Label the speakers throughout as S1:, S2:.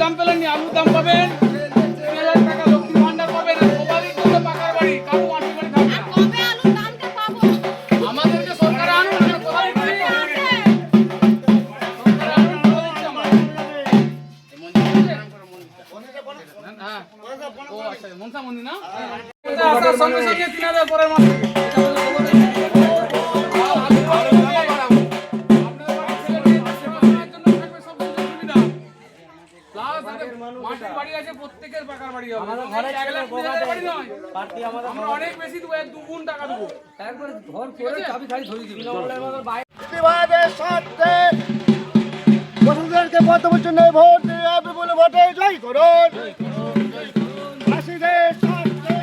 S1: দাম পেলেন, আলুর দাম পাবেন, 3,000 টাকা লক্ষ্মী ভান্ডার পাবেন, সবারই করলে পাকার বাড়ি, কারো মাটির বাড়ি থাকবে না।
S2: কবে আলুর দামটা পাবো?
S1: আমাদেরকে সরকার আনুন, আমরা কোথায় দিচ্ছি? সরকার আনুন, কোথায় দিচ্ছি আমরা? হ্যাঁ। ও আচ্ছা, মনসা মন্দির না? আসার সঙ্গে সঙ্গে 3,000 পরের মাসে। মাটির বাড়ি আছে, প্রত্যেকের পাকার বাড়ি হবে।
S3: আমাদের ঘরে
S1: 1 লাখ 20,000 বাড়ি নয়,
S3: পার্টি আমাদের
S1: আমরা অনেক বেশি দেবো, 2 গুণ টাকা দেবো।
S3: একবার ঘর করে চাবি খালি ধরে দিবি।
S4: প্রতিবাদের স্বার্থে বসুদেরকে 5 বছর নেই ভোট দিয়ে আপনি বলে ভোটে জয় করুন। চাষিদের স্বার্থে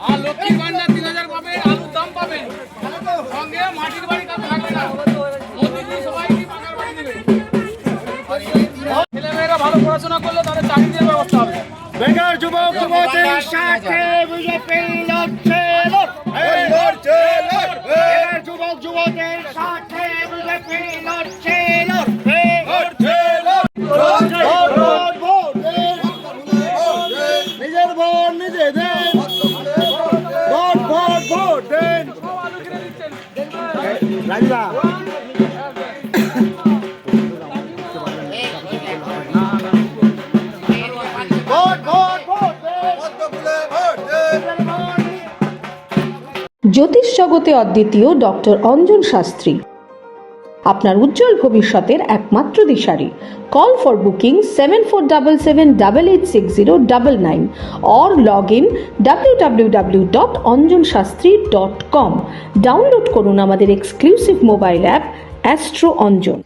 S1: আর লক্ষ্মী ভান্ডার 3,000 পাবেন, আলুর দাম পাবেন, সঙ্গে মাটির বাড়ি কারো থাকবে না। মোদিজি সবাইকে পাকার বাড়ি দেবে। ছেলেমেয়েরা ভালো পড়াশোনা করলে তাদের চাকরির ব্যবস্থা হবে।
S4: বেকার যুবক যুবতীর স্বার্থে বিজেপি লড়ছে লড়ছে বেকার যুবক যুবতীর স্বার্থে বিজেপি লড়ছে লড়ছে নিজের ভোট নিজে দেন, ভোট ভোট ভোট দেন।
S1: সব আলু কিনে দিচ্ছেন।
S4: রাজিদা ভোট ভোট ভোট দেন।
S5: জ্যোতিষ জগতে অদ্বিতীয় ডক্টর অঞ্জন শাস্ত্রী আপনার উজ্জ্বল ভবিষ্যতের একমাত্র দিশারি। Call for booking 7477886099 or log in www.anjanshastri.com। Download করুন আমাদের exclusive mobile app astro Anjan.